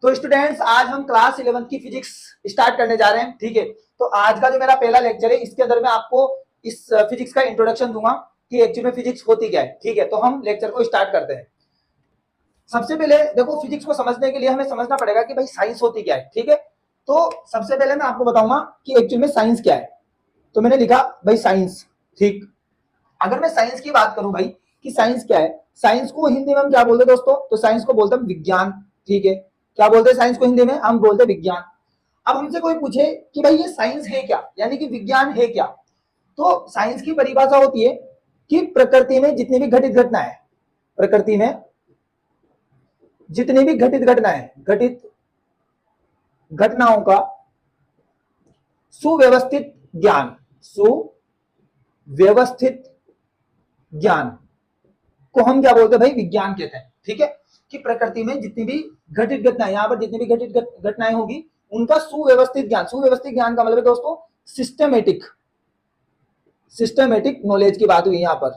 तो स्टूडेंट्स आज हम क्लास 11 की फिजिक्स स्टार्ट करने जा रहे हैं। ठीक है, तो आज का जो मेरा पहला लेक्चर है इसके अंदर मैं आपको इस फिजिक्स का इंट्रोडक्शन दूंगा कि एक्चुअली में फिजिक्स होती क्या है। ठीक है, तो हम लेक्चर को स्टार्ट करते हैं। सबसे पहले देखो, फिजिक्स को समझने के लिए हमें समझना पड़ेगा कि भाई साइंस होती क्या है। ठीक है, तो सबसे पहले मैं आपको बताऊंगा कि एक्चुअली में साइंस क्या है। तो मैंने लिखा भाई साइंस। ठीक, अगर मैं साइंस की बात करूं भाई कि साइंस क्या है, साइंस को हिंदी में हम क्या बोलते हैं दोस्तों? तो साइंस को बोलते हैं विज्ञान। ठीक है, क्या बोलते हैं साइंस को हिंदी में? हम बोलते हैं विज्ञान। अब हमसे कोई पूछे कि भाई ये साइंस है क्या, यानी कि विज्ञान है क्या, तो साइंस की परिभाषा होती है कि प्रकृति में जितनी भी घटित घटनाएं, प्रकृति में जितनी भी घटित घटनाएं, घटित घटनाओं का सुव्यवस्थित ज्ञान, सुव्यवस्थित ज्ञान को हम क्या बोलते हैं भाई? विज्ञान कहते हैं। ठीक है, कि प्रकृति में जितनी भी घटित घटनाएं, यहां पर जितनी भी घटित घटनाएं होगी उनका सुव्यवस्थित ज्ञान। सुव्यवस्थित ज्ञान का मतलब है दोस्तों सिस्टमेटिक, सिस्टमेटिक नॉलेज की बात हुई यहां पर।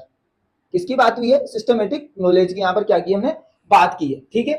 किसकी बात हुई है? सिस्टमेटिक नॉलेज की यहां पर क्या की हमने? बात की है। ठीक है,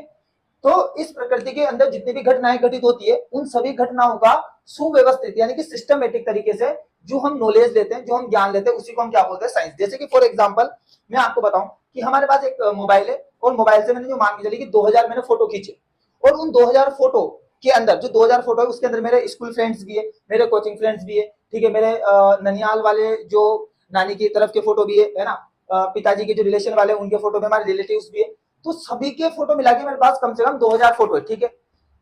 तो इस प्रकृति के अंदर जितनी भी घटनाएं घटित होती है उन सभी घटनाओं का सुव्यवस्थित यानी कि सिस्टमेटिक तरीके से जो हम नॉलेज लेते हैं, जो हम ज्ञान लेते हैं, उसी को हम क्या बोलते हैं? साइंस। जैसे कि फॉर एग्जांपल मैं आपको बताऊं कि हमारे पास एक मोबाइल है और मोबाइल से मैंने जो मान के चली कि 2000 मैंने फोटो खींचे और उन 2000 फोटो के अंदर जो 2000 फोटो है उसके अंदर मेरे स्कूल फ्रेंड्स भी है, मेरे कोचिंग फ्रेंड्स भी है। ठीक है, मेरे ननियाल वाले जो नानी की तरफ के फोटो भी है ना, पिताजी के जो रिलेशन वाले उनके फोटो में हमारे रिलेटिव्स भी है। तो सभी के फोटो मिला के मेरे पास कम से कम 2000 फोटो है। ठीक है,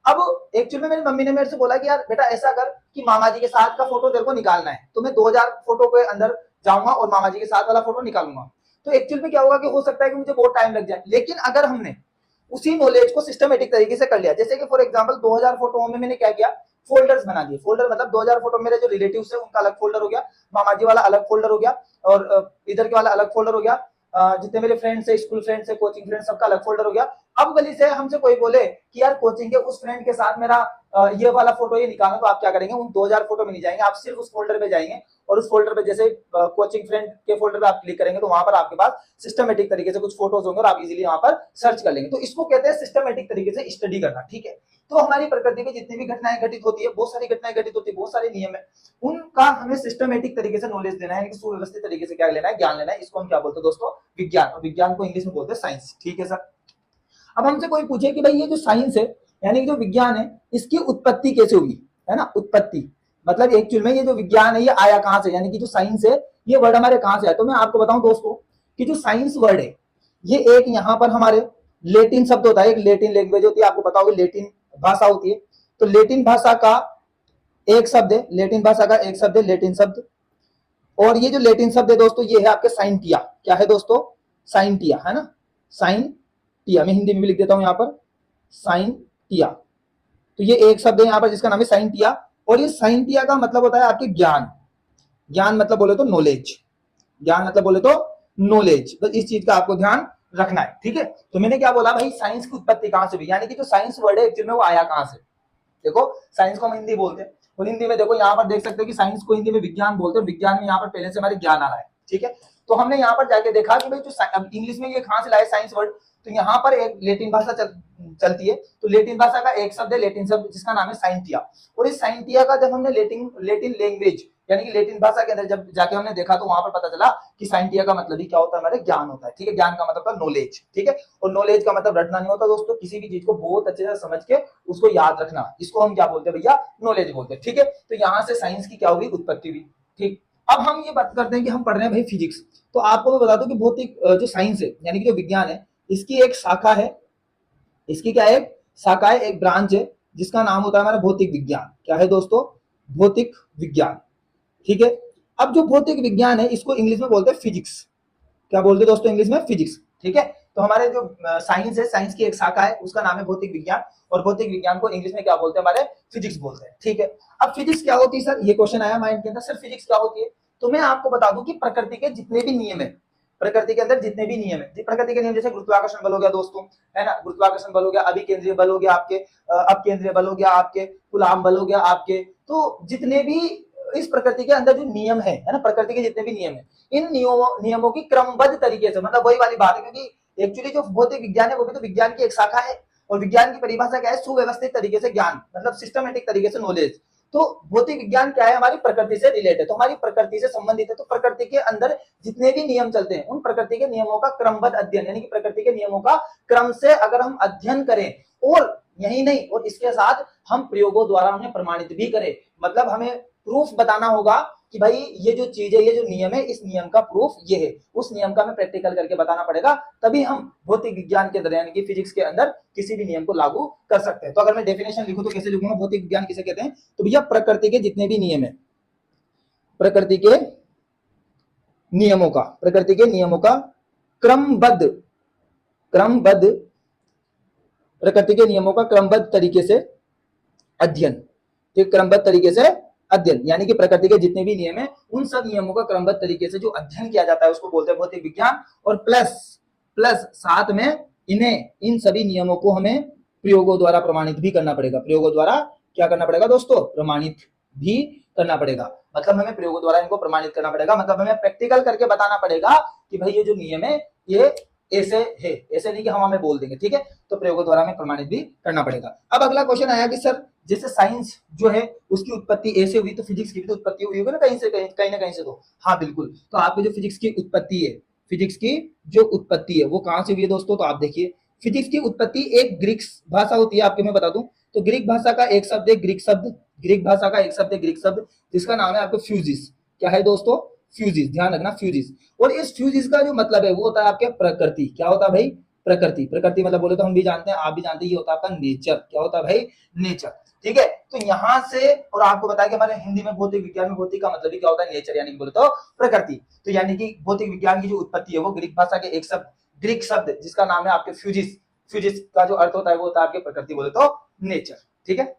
अब एक्चुअली में मेरी मम्मी ने मेरे से बोला कि यार बेटा ऐसा कर कि मामा जी के साथ का फोटो तेरे को निकालना है, तो मैं 2000 फोटो के अंदर जाऊंगा और मामा जी के साथ वाला फोटो निकालूंगा। तो एक्चुअली में क्या होगा कि हो सकता है कि मुझे बहुत टाइम लग जाए, लेकिन अगर हमने उसी नॉलेज को सिस्टमेटिक तरीके से कर लिया, जैसे कि फॉर एग्जांपल 2000 फोटो में मैंने क्या किया? फोल्डर्स बना दिए। फोल्डर मतलब 2000 फोटो मेरे जो रिलेटिव्स है उनका अलग फोल्डर हो गया, मामा जी वाला अलग फोल्डर हो गया और इधर के वाला अलग फोल्डर हो गया, जितने मेरे फ्रेंड्स है, स्कूल फ्रेंड्स है, कोचिंग फ्रेंड्स, सबका अलग फोल्डर हो गया। अब गली से हमसे कोई बोले कि यार कोचिंग के उस फ्रेंड के साथ मेरा ये वाला फोटो ये निकालना, तो आप क्या करेंगे? उन 2000 फोटो में नहीं जाएंगे, आप सिर्फ उस फोल्डर में जाएंगे और उस फोल्डर पे जैसे कोचिंग फ्रेंड के फोल्डर पे आप क्लिक करेंगे तो वहां पर आपके पास सिस्टमेटिक तरीके से कुछ फोटोज होंगे और आप इजीली वहां पर सर्च कर लेंगे। तो इसको कहते हैं सिस्टमेटिक तरीके से स्टडी करना। ठीक है, तो हमारी प्रकृति में जितनी भी घटनाएं घटित होती है, बहुत सारी घटनाएं घटित होती है, बहुत सारे नियम है, उनका हमें सिस्टमेटिक तरीके से नॉलेज देना है, सुव्यवस्थित तरीके से क्या लेना है? ज्ञान लेना है। इसको हम क्या बोलते हैं दोस्तों? विज्ञान। और विज्ञान को इंग्लिश में बोलते हैं साइंस। ठीक है सर, अब हमसे कोई पूछे कि भाई ये जो साइंस है यानी कि जो विज्ञान है इसकी उत्पत्ति कैसे हुई, है ना? उत्पत्ति मतलब एक्चुअल में ये जो विज्ञान है ये आया कहां से, यानी कि जो साइंस है ये वर्ड हमारे कहां से आया? तो मैं आपको बताऊं दोस्तों कि जो साइंस वर्ड है ये एक यहाँ पर हमारे लेटिन शब्द होता है, एक लेटिन लैंग्वेज होती है, आपको पता होगा लेटिन भाषा होती है। तो लेटिन भाषा का एक शब्द है, लेटिन भाषा का एक शब्द है लेटिन शब्द, और ये जो लेटिन शब्द है दोस्तों ये है आपके साइंटिया। क्या है दोस्तों? साइंटिया, है ना? साइंटिया, मैं हिंदी में भी लिख देता हूं यहाँ पर साइंटिया। तो ये एक शब्द है यहाँ पर जिसका नाम है साइंटिया, और ये साइंटिया का मतलब होता है आपके ज्ञान। ज्ञान मतलब बोले तो नॉलेज, ज्ञान मतलब बोले तो नॉलेज। तो इस चीज का आपको ध्यान रखना है। ठीक है, तो मैंने क्या बोला भाई? साइंस की उत्पत्ति कहां से हुई, यानी कि जो साइंस वर्ड है एक्चुअली में वो आया कहां से? देखो साइंस को हम हिंदी बोलते हैं और हिंदी में देखो यहाँ पर देख सकते हो कि साइंस को हिंदी में विज्ञान बोलते हैं, विज्ञान में यहाँ पर पहले से हमारे ज्ञान आ रहा है। ठीक है, तो हमने यहाँ पर जाके देखा कि भाई जो इंग्लिश में ये कहां से लाए साइंस वर्ड, तो यहाँ पर एक लेटिन भाषा चलती है, तो लेटिन भाषा का एक शब्द है लेटिन शब्द जिसका नाम है साइंटिया। और इस साइंटिया का जब हमने लेटिन लैंग्वेज यानी कि लेटिन भाषा के अंदर जब जाके हमने देखा तो वहां पर पता चला कि साइंटिया का मतलब ही क्या होता है? हमारे ज्ञान होता है। ठीक है, ज्ञान का मतलब होता है नॉलेज। ठीक है, और नॉलेज का मतलब रटना नहीं होता दोस्तों, किसी भी चीज को बहुत अच्छे से समझ के उसको याद रखना, इसको हम क्या बोलते हैं भैया? नॉलेज बोलते हैं। ठीक है, तो यहाँ से साइंस की क्या हुई? उत्पत्ति हुई। ठीक, अब हम ये बात करते हैं कि हम पढ़ रहे हैं भाई फिजिक्स, तो आपको मैं बता दूं कि भौतिक जो साइंस है यानी कि जो विज्ञान है इसकी एक शाखा है, इसकी क्या है? शाखा है, एक ब्रांच है जिसका नाम होता है हमारा भौतिक विज्ञान। क्या है दोस्तों? भौतिक विज्ञान। ठीक है, अब जो भौतिक विज्ञान है इसको इंग्लिश में बोलते हैं फिजिक्स। क्या बोलते हैं दोस्तों इंग्लिश में? फिजिक्स। ठीक है, तो हमारे जो साइंस है, साइंस की एक शाखा है उसका नाम है भौतिक विज्ञान, और भौतिक विज्ञान को इंग्लिश में क्या बोलते हैं? हमारे फिजिक्स बोलते हैं। ठीक है, अब फिजिक्स क्या होती है सर? ये क्वेश्चन आया माइंड के अंदर, सर फिजिक्स क्या होती है? तो मैं आपको बता दूं कि प्रकृति के जितने भी नियम है, प्रकृति के अंदर जितने भी नियम है, प्रकृति के नियम जैसे गुरुत्वाकर्षण बल हो गया दोस्तों, है ना? गुरुत्वाकर्षण बल हो गया, अभिकेंद्रीय बल हो गया आपके, अपकेंद्रीय बल हो गया आपके, कूलाम बल हो गया आपके, तो जितने भी इस प्रकृति के अंदर जो नियम है ना, प्रकृति के जितने भी नियम है, इन नियमों की क्रमबद्ध तरीके से, मतलब वही वाली बात है, क्योंकि एक्चुअली जो भौतिक विज्ञान है वो भी तो विज्ञान की एक शाखा है, और विज्ञान की परिभाषा क्या है, सुव्यवस्थित तरीके से ज्ञान, मतलब सिस्टमेटिक तरीके से नॉलेज। तो भौतिक विज्ञान क्या है, हमारी प्रकृति से रिलेटेड है, तो हमारी प्रकृति से संबंधित है। तो प्रकृति के अंदर जितने भी नियम चलते हैं उन प्रकृति के नियमों का क्रमबद्ध अध्ययन, यानी कि प्रकृति के नियमों का क्रम से अगर हम अध्ययन करें, और यही नहीं, और इसके साथ हम प्रयोगों द्वारा उन्हें प्रमाणित भी करें, मतलब हमें प्रूफ बताना होगा कि भाई ये जो चीज है, ये जो नियम है, इस नियम का प्रूफ ये है, उस नियम का हमें प्रैक्टिकल करके बताना पड़ेगा, तभी हम भौतिक विज्ञान के अंदर यानी कि फिजिक्स के अंदर किसी भी नियम को लागू कर सकते हैं। तो अगर मैं डेफिनेशन लिखूं तो कैसे लिखूंगा, भौतिक विज्ञान किसे कहते हैं, तो भैया प्रकृति के जितने भी नियम है, प्रकृति के नियमों का क्रमबद्ध प्रकृति के नियमों का क्रमबद्ध तरीके से अध्ययन, ठीक, क्रमबद्ध तरीके से अध्ययन, यानी कि प्रकृति के जितने भी नियम है उन सब नियमों का क्रमबद्ध तरीके से जो अध्ययन किया जाता है उसको बोलते हैं भौतिक विज्ञान। और प्लस साथ में इन सभी नियमों को हमें प्रयोगों द्वारा प्रमाणित भी करना पड़ेगा। प्रयोगों द्वारा क्या करना पड़ेगा दोस्तों, प्रमाणित भी करना पड़ेगा, मतलब हमें प्रयोगों द्वारा इनको प्रमाणित करना पड़ेगा, मतलब हमें प्रैक्टिकल करके बताना पड़ेगा कि भाई ये जो नियम है ये ऐसे है, ऐसे नहीं कि हम हमें बोल देंगे, ठीक है। तो प्रयोगों द्वारा हमें प्रमाणित भी करना पड़ेगा। अब अगला क्वेश्चन आया कि सर जैसे साइंस जो है उसकी उत्पत्ति ऐसे हुई, तो फिजिक्स की भी तो उत्पत्ति हुई होगी ना कहीं ना कहीं से। तो हाँ बिल्कुल, तो आपकी जो फिजिक्स की उत्पत्ति है वो कहां से हुई है दोस्तों, तो आप देखिए फिजिक्स की उत्पत्ति एक ग्रीक भाषा होती है, आपके मैं बता दूं तो ग्रीक भाषा का एक शब्द है ग्रीक शब्द जिसका नाम है आपको फ्यूजिस। क्या है दोस्तों, फ्यूजिस, ध्यान रखना फ्यूजिस। और इस फ्यूजिस का जो मतलब है वो होता है आपके प्रकृति। क्या होता है भाई, प्रकृति मतलब बोले तो हम भी जानते हैं, आप भी जानते हैं, ये होता है आपका नेचर। क्या होता है भाई, नेचर, ठीक है। तो यहां से और आपको बताया कि हमारे हिंदी में भौतिक विज्ञान में भौतिक का मतलब ही क्या होता है, नेचर, यानी कि बोले तो प्रकृति। तो यानी कि भौतिक विज्ञान की जो उत्पत्ति है वो ग्रीक भाषा के एक शब्द, ग्रीक शब्द जिसका नाम है आपके फ्यूजिस का जो अर्थ होता है वो होता है आपके प्रकृति, बोले तो नेचर, ठीक है।